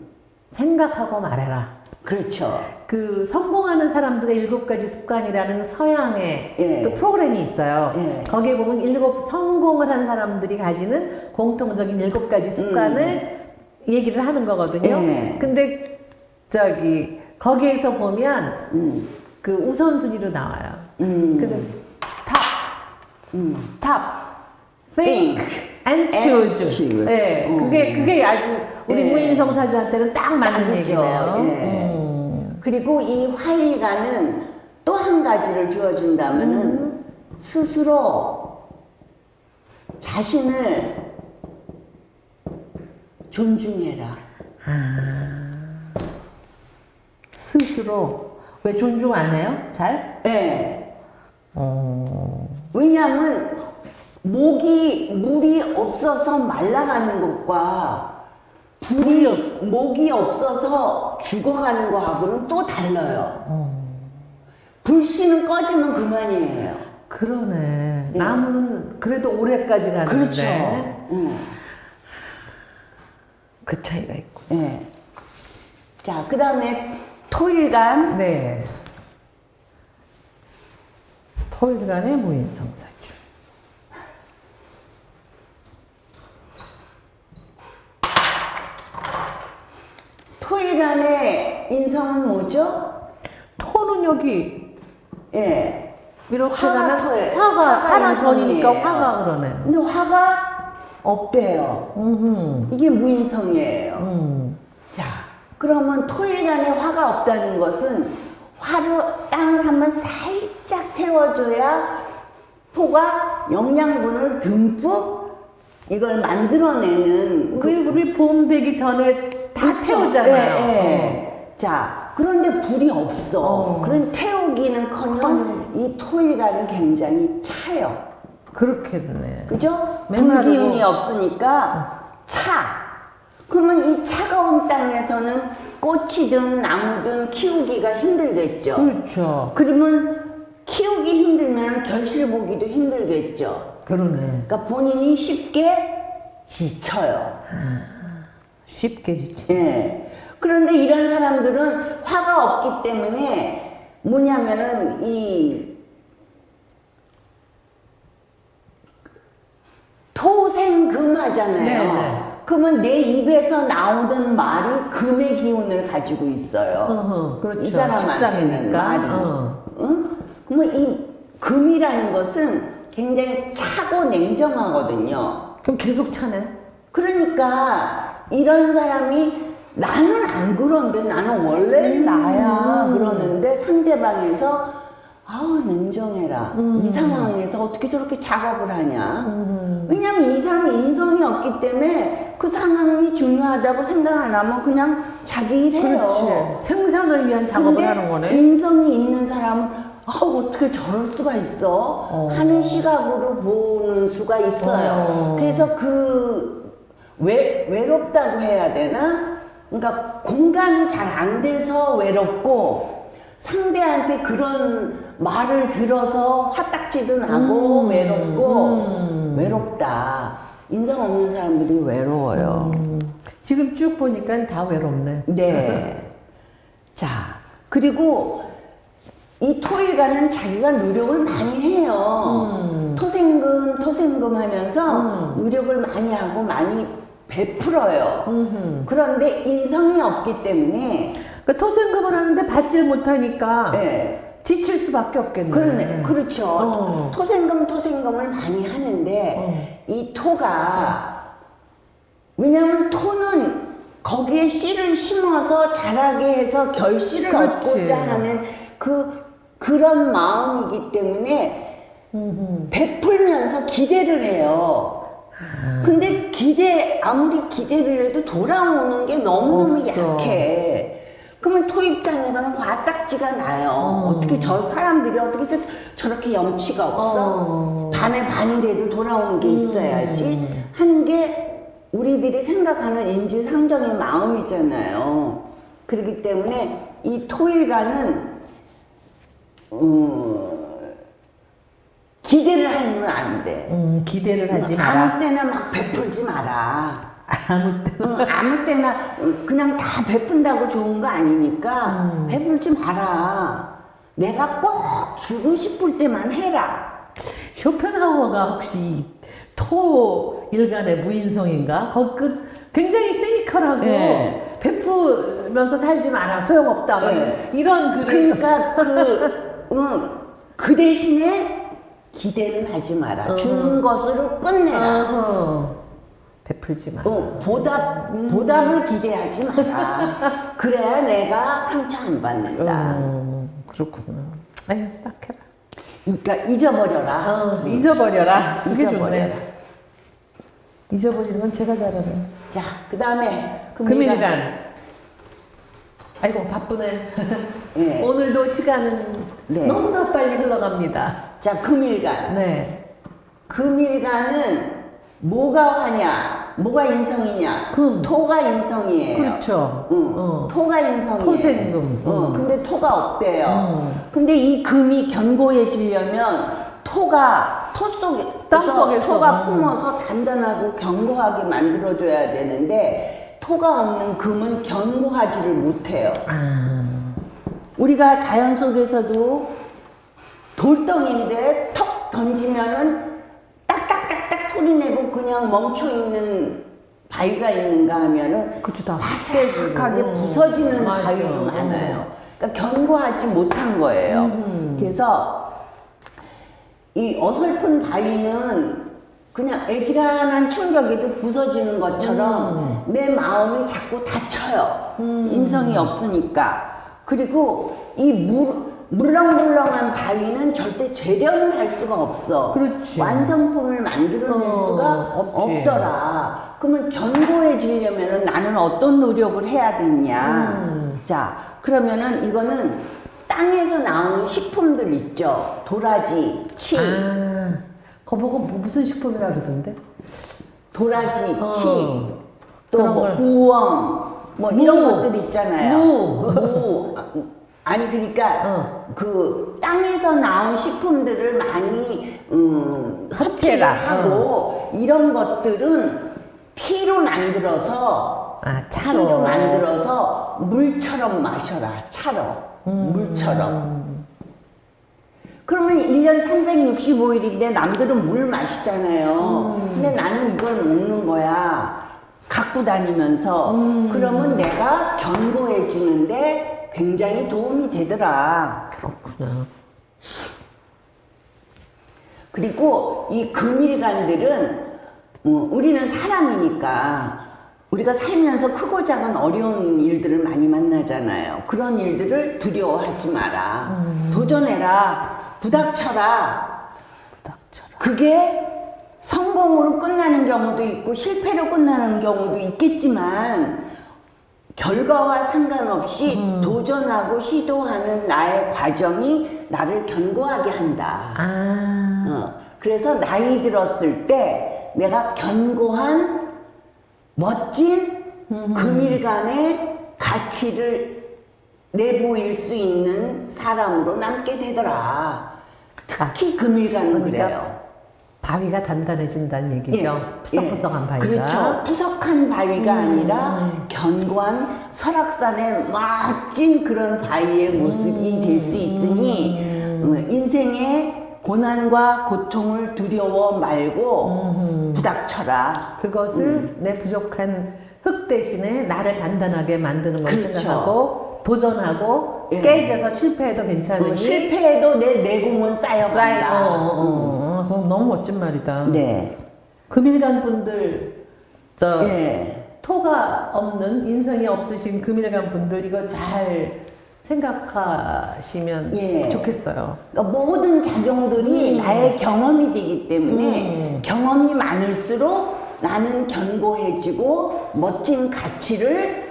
Speaker 1: 생각하고 말해라.
Speaker 2: 그렇죠.
Speaker 1: 그 성공하는 사람들의 7가지 습관이라는 서양의
Speaker 2: 예.
Speaker 1: 그 프로그램이 있어요.
Speaker 2: 예.
Speaker 1: 거기에 보면 성공을 한 사람들이 가지는 공통적인 7가지 습관을 얘기를 하는 거거든요.
Speaker 2: 예.
Speaker 1: 근데 거기에서 보면 그 우선순위로 나와요. 그래서 stop, think, and choose. 네, 그게 아주 우리
Speaker 2: 예.
Speaker 1: 무인성 사주한테는 딱 맞는
Speaker 2: 딱이죠.
Speaker 1: 얘기네요.
Speaker 2: 예. 그리고 이 화일가는 또 한 가지를 주어준다면은 스스로 자신을 존중해라.
Speaker 1: 스스로 왜 존중 안 해요? 잘?
Speaker 2: 네. 왜냐하면 물이 없어서 말라가는 것과 목이 없어서 죽어가는 거하고는 또 달라요. 불씨는 꺼지면 그만이에요.
Speaker 1: 그러네. 나무는 그래도 오래까지 가는데.
Speaker 2: 그렇죠.
Speaker 1: 그 차이가 있고.
Speaker 2: 네. 자, 그 다음에 토일간.
Speaker 1: 네. 토일간의 무인성 사주.
Speaker 2: 토일간의 인성은 뭐죠?
Speaker 1: 토는 여기
Speaker 2: 예.
Speaker 1: 이렇게
Speaker 2: 화가
Speaker 1: 가면
Speaker 2: 토예요.
Speaker 1: 화가 하나
Speaker 2: 인성이에요.
Speaker 1: 전이니까 화가 그러네.
Speaker 2: 근데 화가 없대요. 이게 무인성이에요. 자, 그러면 토일간에 화가 없다는 것은 땅을 한번 살짝 태워줘야 토가 영양분을 듬뿍 이걸 만들어내는
Speaker 1: 우리 봄 되기 전에 다
Speaker 2: 그렇죠.
Speaker 1: 태우잖아요.
Speaker 2: 예. 자, 그런데 불이 없어. 그런 태우기는커녕 이 토일간은 굉장히 차요.
Speaker 1: 그렇겠네.
Speaker 2: 그죠?
Speaker 1: 맨날하고.
Speaker 2: 불기운이 없으니까 차. 그러면 이 차가운 땅에서는 꽃이든 나무든 키우기가 힘들겠죠.
Speaker 1: 그렇죠.
Speaker 2: 그러면 키우기 힘들면 결실 보기도 힘들겠죠.
Speaker 1: 그러네.
Speaker 2: 그러니까 본인이 쉽게 지쳐요.
Speaker 1: 쉽게 지치.
Speaker 2: 예. 그런데 이런 사람들은 화가 없기 때문에 뭐냐면은 이 토생금 하잖아요.
Speaker 1: 네네.
Speaker 2: 그러면 내 입에서 나오는 말이 금의 기운을 가지고 있어요.
Speaker 1: 그렇죠.
Speaker 2: 이 사람한테는
Speaker 1: 식상이니까.
Speaker 2: 말이. 응? 그러면 이 금이라는 것은 굉장히 차고 냉정하거든요.
Speaker 1: 그럼 계속 차네.
Speaker 2: 그러니까 이런 사람이 나는 안 그런데 나는 원래 나야 그러는데 상대방에서 아우 냉정해라 이 상황에서 어떻게 저렇게 작업을 하냐 왜냐면 이 사람이 인성이 없기 때문에 그 상황이 중요하다고 생각 안 하면 그냥 자기 일 해요.
Speaker 1: 그렇지. 생산을 위한 작업을
Speaker 2: 근데
Speaker 1: 하는 거네.
Speaker 2: 인성이 있는 사람은 어떻게 저럴 수가 있어 하는 시각으로 보는 수가 있어요. 그래서 외롭다고 해야 되나? 그러니까 공감이 잘 안 돼서 외롭고 상대한테 그런 말을 들어서 화딱지도 나고 외롭고 외롭다. 인상 없는 사람들이 외로워요.
Speaker 1: 지금 쭉 보니까 다 외롭네.
Speaker 2: 네. 자, 그리고 이 토일간은 자기가 노력을 많이 해요. 토생금 하면서 노력을 많이 하고 많이 베풀어요. 그런데 인성이 없기 때문에
Speaker 1: 그 토생금을 하는데 받질 못하니까
Speaker 2: 네.
Speaker 1: 지칠 수밖에 없겠네.
Speaker 2: 그렇죠. 토생금을 많이 하는데 이 토가 왜냐하면 토는 거기에 씨를 심어서 자라게 해서 결실을 얻고자 하는 그런 마음이기 때문에 베풀면서 기대를 해요. 근데 아무리 기대를 해도 돌아오는 게 너무너무 약해. 그러면 토 입장에서는 화딱지가 나요. 어떻게 저 사람들이 어떻게 저렇게 염치가 없어? 반에 반이라도 돌아오는 게 있어야지 하는 게 우리들이 생각하는 인지상정의 마음이잖아요. 그렇기 때문에 이 토일간은 기대를 하면 안 돼.
Speaker 1: 기대를 하지 마라.
Speaker 2: 아무 때나 막 베풀지 마라.
Speaker 1: 아무 때.
Speaker 2: 아무 때나 그냥 다 베푼다고 좋은 거 아니니까 베풀지 마라. 내가 꼭 주고 싶을 때만 해라.
Speaker 1: 쇼펜하우어가 혹시 토 일간의 무인성인가? 굉장히 세이컬하고
Speaker 2: 네.
Speaker 1: 베푸면서 살지 마라 소용없다
Speaker 2: 네.
Speaker 1: 이런 글을
Speaker 2: 그러니까 그 대신에 기대는 하지 마라. 주는 것으로 끝내라.
Speaker 1: 베풀지 마라.
Speaker 2: 보답을 기대하지 마라. 그래야 내가 상처 안 받는다.
Speaker 1: 그렇구나. 아유 딱해라.
Speaker 2: 그러니까 잊어버려라.
Speaker 1: 잊어버려라. 그게
Speaker 2: 잊어버려라.
Speaker 1: 좋네. 잊어버리는 건 제가 잘하는.
Speaker 2: 자, 그 다음에
Speaker 1: 금일간. 아이고 바쁘네.
Speaker 2: 네.
Speaker 1: 오늘도 시간은
Speaker 2: 네.
Speaker 1: 너무나 빨리 흘러갑니다.
Speaker 2: 자, 금일간.
Speaker 1: 네.
Speaker 2: 금일간은 뭐가 화냐? 뭐가 인성이냐?
Speaker 1: 금.
Speaker 2: 토가 인성이에요.
Speaker 1: 그렇죠.
Speaker 2: 토가 인성이에요.
Speaker 1: 토생금.
Speaker 2: 근데 토가 없대요. 근데 이 금이 견고해지려면 토가
Speaker 1: 땅속에서.
Speaker 2: 토가 품어서 단단하고 견고하게 만들어줘야 되는데 토가 없는 금은 견고하지를 못해요. 우리가 자연 속에서도 돌덩이인데 턱 던지면은 딱딱딱딱 소리 내고 그냥 멈춰 있는 바위가 있는가 하면은
Speaker 1: 그쵸, 다
Speaker 2: 바삭하게 부서지는
Speaker 1: 맞아.
Speaker 2: 바위도 많아요. 그러니까 견고하지 못한 거예요. 그래서 이 어설픈 바위는 그냥 애지간한 충격에도 부서지는 것처럼 내 마음이 자꾸 다쳐요. 인성이 없으니까. 그리고 이 물렁물렁한 바위는 절대 재련을 할 수가 없어.
Speaker 1: 그렇지.
Speaker 2: 완성품을 만들어낼 수가
Speaker 1: 없지.
Speaker 2: 없더라. 그러면 견고해지려면 나는 어떤 노력을 해야 되냐. 자, 그러면은 이거는 땅에서 나오는 식품들 있죠. 도라지, 치.
Speaker 1: 그거 보고 무슨 식품이라 그러던데?
Speaker 2: 도라지, 치. 또
Speaker 1: 그런
Speaker 2: 뭐
Speaker 1: 걸.
Speaker 2: 우엉. 뭐 이런 것들 있잖아요.
Speaker 1: 무.
Speaker 2: 아니 그러니까 그 땅에서 나온 식품들을 많이 섭취를
Speaker 1: 섭취해라.
Speaker 2: 하고 이런 것들은 피로 만들어서
Speaker 1: 차로.
Speaker 2: 피로 만들어서 물처럼 마셔라. 차로. 물처럼. 그러면 1년 365일인데 남들은 물 마시잖아요. 근데 나는 이걸 먹는 거야. 갖고 다니면서. 그러면 내가 견고해지는데 굉장히 도움이 되더라.
Speaker 1: 그렇구나.
Speaker 2: 그리고 이 금일간들은 우리는 사람이니까 우리가 살면서 크고 작은 어려운 일들을 많이 만나잖아요. 그런 일들을 두려워하지 마라. 도전해라. 부닥쳐라. 그게 성공으로 끝나는 경우도 있고 실패로 끝나는 경우도 있겠지만 결과와 상관없이 도전하고 시도하는 나의 과정이 나를 견고하게 한다. 그래서 나이 들었을 때 내가 견고한 멋진 금일간의 가치를 내보일 수 있는 사람으로 남게 되더라. 특히 금일간은
Speaker 1: 그러니까
Speaker 2: 그래요.
Speaker 1: 바위가 단단해진다는 얘기죠. 푸석푸석한 바위가.
Speaker 2: 그렇죠. 푸석한 바위가 아니라 견고한 설악산의 멋진 그런 바위의 모습이 될 수 있으니 인생의 고난과 고통을 두려워 말고 부닥쳐라.
Speaker 1: 그것을 내 부족한 흙 대신에 나를 단단하게 만드는 걸
Speaker 2: 그렇죠.
Speaker 1: 생각하고 도전하고
Speaker 2: 예.
Speaker 1: 깨져서 실패해도 괜찮으니
Speaker 2: 실패해도 내 내공은 쌓여간다.
Speaker 1: 그럼 너무 멋진 말이다.
Speaker 2: 네.
Speaker 1: 금일간 분들
Speaker 2: 예.
Speaker 1: 토가 없는 인성이 없으신 금일간 분들 이거 잘 생각하시면
Speaker 2: 예.
Speaker 1: 좋겠어요.
Speaker 2: 그러니까 모든 작용들이 나의 경험이 되기 때문에 경험이 많을수록 나는 견고해지고 멋진 가치를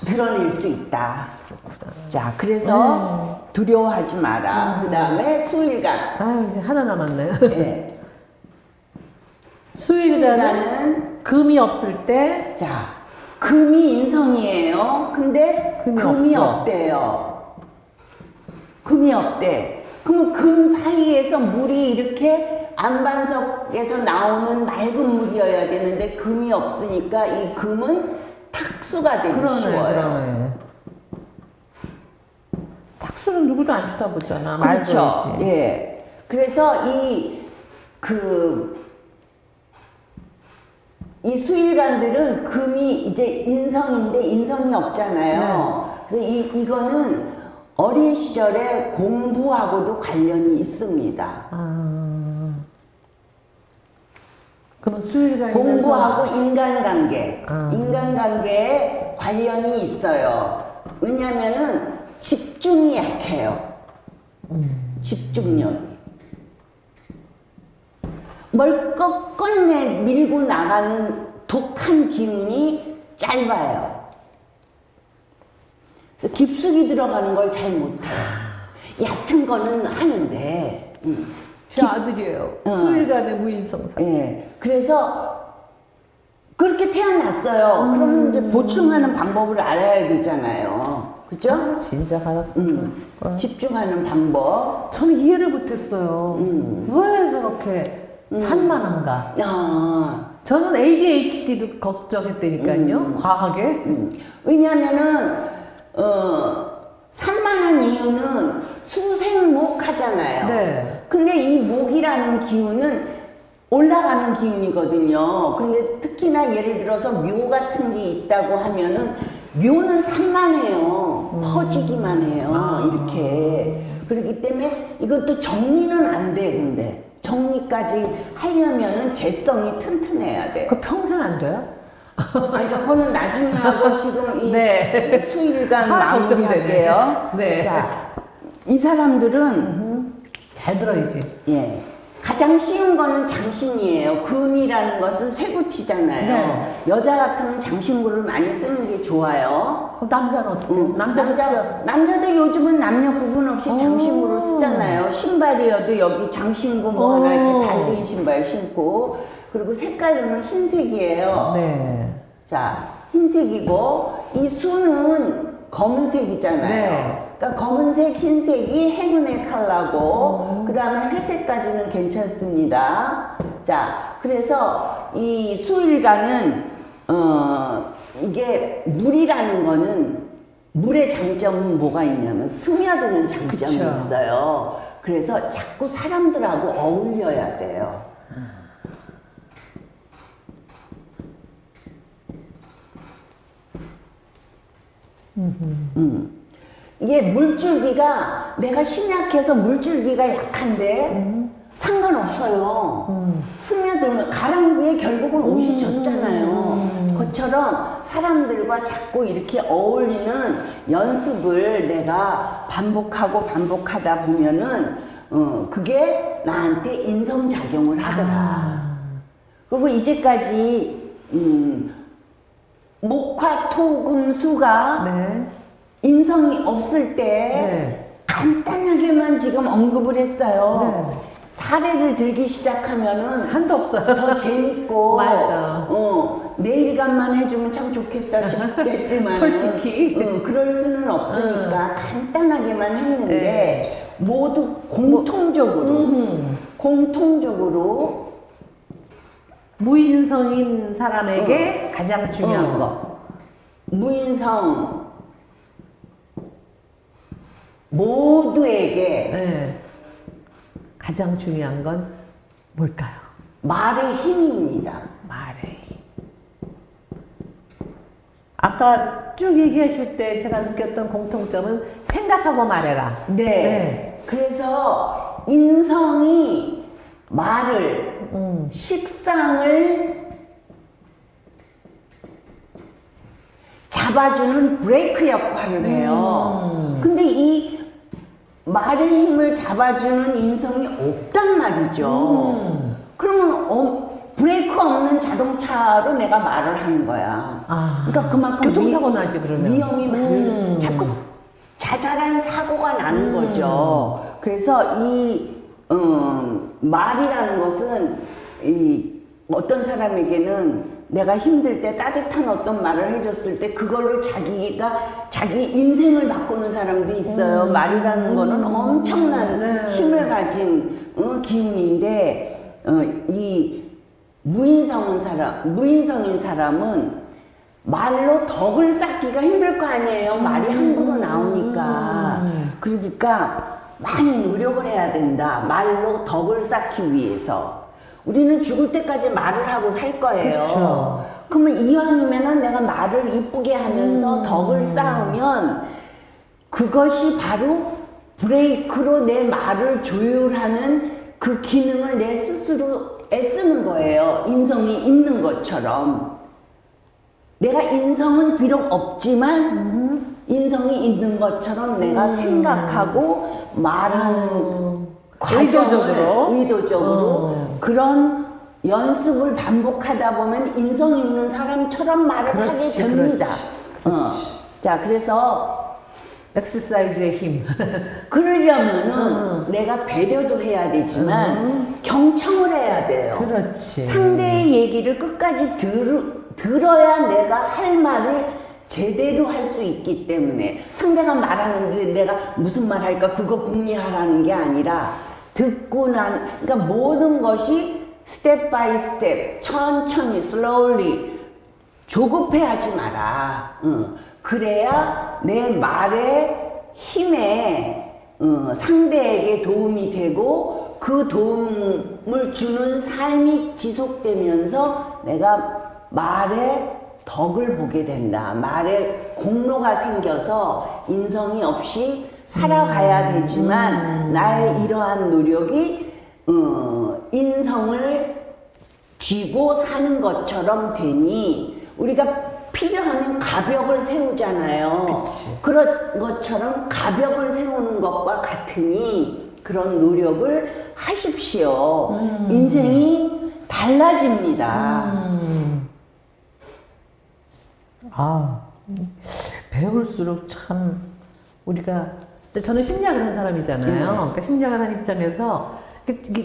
Speaker 2: 드러낼 수 있다. 자, 그래서 두려워하지 마라. 그 다음에 수일간.
Speaker 1: 아 이제 하나 남았네.
Speaker 2: 예.
Speaker 1: 수일간은 금이 없을 때
Speaker 2: 자, 금이 인성이에요. 근데 금이
Speaker 1: 없어.
Speaker 2: 없대요. 금이 없대. 그러면 금 사이에서 물이 이렇게 안반석에서 나오는 맑은 물이어야 되는데 금이 없으니까 이 금은 탁수가 되기 쉬워요.
Speaker 1: 그러네. 탁수는 누구도 안 쳐다보잖아.
Speaker 2: 그렇죠.
Speaker 1: 맑아야지.
Speaker 2: 예. 그래서 이 수일관들은 금이 이제 인성인데 인성이 없잖아요. 그래서 이거는 어린 시절에 공부하고도 관련이 있습니다.
Speaker 1: 그럼 수일관이
Speaker 2: 공부하고 인간관계, 인간관계에 관련이 있어요. 왜냐면은 집중이 약해요. 집중력이. 뭘 끝끝내 밀고 나가는 독한 기운이 짧아요. 그래서 깊숙이 들어가는 걸 잘 못해요. 얕은 거는 하는데.
Speaker 1: 제 아들이에요. 수일관의 무인성사.
Speaker 2: 예. 그래서 그렇게 태어났어요. 그러면 이제 보충하는 방법을 알아야 되잖아요. 그죠?
Speaker 1: 진짜 알았으면 좋았을
Speaker 2: 집중하는 방법.
Speaker 1: 저는 이해를 못했어요. 왜 저렇게 산만한가? 저는 ADHD도 걱정했다니까요. 과하게.
Speaker 2: 왜냐하면은 산만한 이유는 수생목 하잖아요.
Speaker 1: 네.
Speaker 2: 근데 이 목이라는 기운은 올라가는 기운이거든요. 근데 특히나 예를 들어서 묘 같은 게 있다고 하면은 묘는 산만해요. 퍼지기만 해요. 이렇게. 그렇기 때문에 이것도 정리는 안 돼, 근데. 정리까지 하려면은 재성이 튼튼해야 돼.
Speaker 1: 그 평생 안 돼요?
Speaker 2: 아니, 그거는 나중에 하고 지금 이
Speaker 1: 네.
Speaker 2: 수일간
Speaker 1: 아,
Speaker 2: 마무리할게요.
Speaker 1: 네.
Speaker 2: 자, 이 사람들은
Speaker 1: 잘 들어야지.
Speaker 2: 예. 가장 쉬운 거는 장신이에요. 금이라는 것은 쇠고치잖아요.
Speaker 1: 네.
Speaker 2: 여자 같으면 장신구를 많이 쓰는 게 좋아요.
Speaker 1: 그럼 남자는 어떻게? 남자도
Speaker 2: 남자도 요즘은 남녀 구분 없이 장신구를 쓰잖아요. 신발이어도 여기 장신구 뭐 하나 이렇게 달린 신발 신고. 그리고 색깔은 흰색이에요.
Speaker 1: 네.
Speaker 2: 자, 흰색이고 이 수는 검은색이잖아요.
Speaker 1: 네.
Speaker 2: 그러니까 검은색, 흰색이 행운의 컬러고 그 다음에 회색까지는 괜찮습니다. 자, 그래서 이 수일간은 이게 물이라는 거는 물의 장점은 뭐가 있냐면 스며드는 장점이
Speaker 1: 그쵸.
Speaker 2: 있어요. 그래서 자꾸 사람들하고 어울려야 돼요. 이게 물줄기가 내가 힘 약해서 물줄기가 약한데 상관없어요. 스며들면 가랑비에 결국은 옷이 졌잖아요. 그것처럼 사람들과 자꾸 이렇게 어울리는 연습을 내가 반복하고 반복하다 보면은 그게 나한테 인성작용을 하더라. 그리고 이제까지 목화 토금 수가
Speaker 1: 네.
Speaker 2: 인성이 없을 때
Speaker 1: 네.
Speaker 2: 간단하게만 지금 언급을 했어요.
Speaker 1: 네.
Speaker 2: 사례를 들기 시작하면은
Speaker 1: 한도 없어요.
Speaker 2: 더 재밌고
Speaker 1: 맞아.
Speaker 2: 내일간만 해주면 참 좋겠다 싶겠지만
Speaker 1: 솔직히.
Speaker 2: 그럴 수는 없으니까 간단하게만 했는데 모두 공통적으로
Speaker 1: 무인성인 사람에게 가장 중요한 거.
Speaker 2: 무인성 모두에게
Speaker 1: 네. 가장 중요한 건 뭘까요?
Speaker 2: 말의 힘입니다.
Speaker 1: 말의 힘. 아까 쭉 얘기하실 때 제가 느꼈던 공통점은 생각하고 말해라.
Speaker 2: 네. 그래서 인성이 말을, 식상을 잡아주는 브레이크 역할을 해요. 근데 이 말의 힘을 잡아주는 인성이 없단 말이죠. 그러면 브레이크 없는 자동차로 내가 말을 하는 거야. 그러니까 그만큼
Speaker 1: 교통사고 나지 그러면.
Speaker 2: 위험이 많은 자꾸 자잘한 사고가 나는 거죠. 그래서 이 말이라는 것은 이 어떤 사람에게는 내가 힘들 때 따뜻한 어떤 말을 해줬을 때 그걸로 자기가 자기 인생을 바꾸는 사람도 있어요. 말이라는 거는 엄청난
Speaker 1: 네.
Speaker 2: 힘을 가진 기운인데 이 무인성인 사람은 말로 덕을 쌓기가 힘들 거 아니에요. 말이 함부로 나오니까. 그러니까 많이 노력을 해야 된다. 말로 덕을 쌓기 위해서. 우리는 죽을 때까지 말을 하고 살 거예요.
Speaker 1: 그렇죠.
Speaker 2: 그러면 이왕이면은 내가 말을 이쁘게 하면서 덕을 쌓으면 그것이 바로 브레이크로 내 말을 조율하는 그 기능을 내 스스로 애쓰는 거예요. 인성이 있는 것처럼. 내가 인성은 비록 없지만 인성이 있는 것처럼 내가 생각하고 말하는 과정을 의도적으로 그런 연습을 반복하다 보면 인성 있는 사람처럼 말을 하게 됩니다. 자, 그래서
Speaker 1: 엑서사이즈의 힘.
Speaker 2: 그러려면은 내가 배려도 해야 되지만 경청을 해야 돼요.
Speaker 1: 그렇지.
Speaker 2: 상대의 얘기를 끝까지 들어야 내가 할 말을 제대로 할 수 있기 때문에 상대가 말하는데 내가 무슨 말 할까 그거 궁리하라는 게 아니라 듣고 그러니까 모든 것이 스텝 바이 스텝 천천히 slowly 조급해 하지 마라. 그래야 내 말의 힘에 상대에게 도움이 되고 그 도움을 주는 삶이 지속되면서 내가 말에 덕을 보게 된다. 말에 공로가 생겨서 인성이 없이 살아가야 되지만 나의 이러한 노력이 인성을 쥐고 사는 것처럼 되니 우리가 필요하면 가벽을 세우잖아요.
Speaker 1: 그치.
Speaker 2: 그런 것처럼 가벽을 세우는 것과 같으니 그런 노력을 하십시오. 인생이 달라집니다.
Speaker 1: 아, 배울수록 참 우리가 저는 심리학을 한 사람이잖아요. 그러니까 심리학을 한 입장에서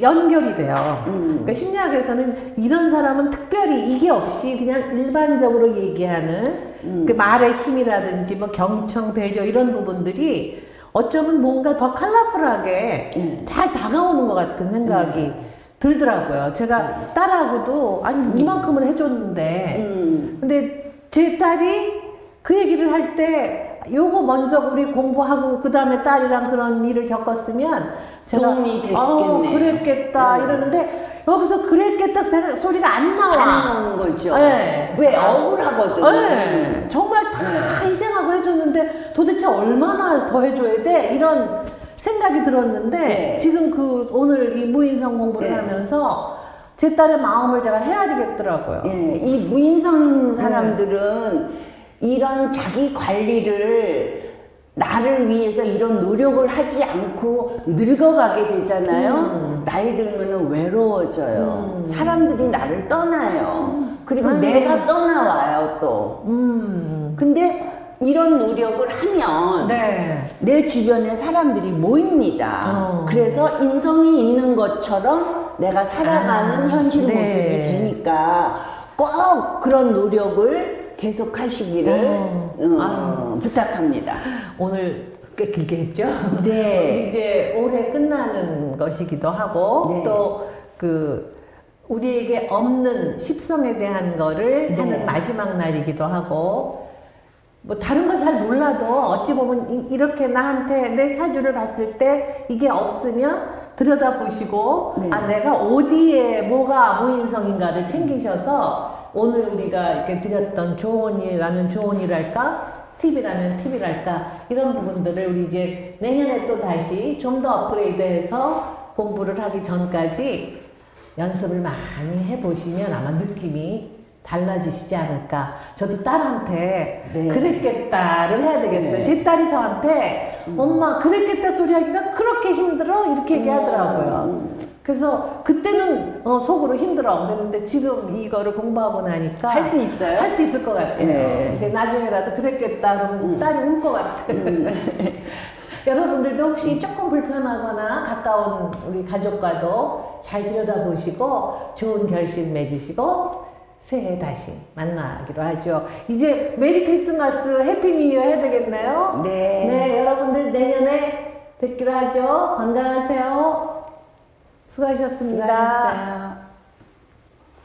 Speaker 1: 연결이 돼요. 그러니까 심리학에서는 이런 사람은 특별히 이게 없이 그냥 일반적으로 얘기하는 그 말의 힘이라든지 뭐 경청, 배려 이런 부분들이 어쩌면 뭔가 더 컬러풀하게 잘 다가오는 것 같은 생각이 들더라고요. 제가 딸하고도 아니 이만큼을 해줬는데 근데 제 딸이 그 얘기를 할 때 요거 먼저 우리 공부하고 그 다음에 딸이랑 그런 일을 겪었으면 제가
Speaker 2: 도움이 됐겠네.
Speaker 1: 그랬겠다 이러는데 여기서 그랬겠다 소리가 안 나와.
Speaker 2: 안 나오는 거죠.
Speaker 1: 네.
Speaker 2: 왜 억울하거든.
Speaker 1: 네. 정말 다 희생하고 해줬는데 도대체 얼마나 더 해줘야 돼? 이런 생각이 들었는데
Speaker 2: 네.
Speaker 1: 지금 그 오늘 이 무인성 공부를
Speaker 2: 네.
Speaker 1: 하면서 제 딸의 마음을 제가 헤아리겠더라고요.
Speaker 2: 예, 이 무인성인 사람들은 이런 자기 관리를 나를 위해서 이런 노력을 하지 않고 늙어가게 되잖아요. 나이 들면 외로워져요. 사람들이 나를 떠나요. 그리고 내가 떠나와요 또. 근데 이런 노력을 하면
Speaker 1: 네.
Speaker 2: 내 주변에 사람들이 모입니다. 그래서 인성이 있는 것처럼 내가 살아가는 현실
Speaker 1: 네.
Speaker 2: 모습이 되니까 꼭 그런 노력을 계속 하시기를 부탁합니다.
Speaker 1: 오늘 꽤 길게 했죠?
Speaker 2: 네.
Speaker 1: 이제 올해 끝나는 것이기도 하고
Speaker 2: 네.
Speaker 1: 또 그 우리에게 없는 십성에 대한 거를
Speaker 2: 네.
Speaker 1: 하는 마지막 날이기도 하고 뭐 다른 거 잘 몰라도 어찌 보면 이렇게 나한테 내 사주를 봤을 때 이게 없으면 들여다보시고
Speaker 2: 네.
Speaker 1: 아 내가 어디에 뭐가 무인성인가를 챙기셔서 오늘 우리가 이렇게 드렸던 조언이라면 조언이랄까 팁이라면 팁이랄까 이런 부분들을 우리 이제 내년에 또 다시 좀 더 업그레이드해서 공부를 하기 전까지 연습을 많이 해보시면 아마 느낌이 달라지시지 않을까. 저도 딸한테
Speaker 2: 네.
Speaker 1: 그랬겠다를 해야 되겠어요.
Speaker 2: 네.
Speaker 1: 제 딸이 저한테 엄마 그랬겠다 소리 하기가 그렇게 힘들어? 이렇게 얘기하더라고요. 그래서 그때는 속으로 힘들어 그랬는데 지금 이거를 공부하고 나니까
Speaker 2: 할 수 있어요?
Speaker 1: 할 수 있을 것 같아요.
Speaker 2: 네.
Speaker 1: 이제 나중에라도 그랬겠다 그러면 딸이 울 것 같아요. 여러분들도 혹시 조금 불편하거나 가까운 우리 가족과도 잘 들여다보시고 좋은 결심 맺으시고 새해 다시 만나기로 하죠. 이제 메리 크리스마스, 해피 뉴 이어 해야 되겠나요?
Speaker 2: 네.
Speaker 1: 네, 여러분들 내년에 뵙기로 하죠. 건강하세요. 수고하셨습니다.
Speaker 2: 수고하셨어요.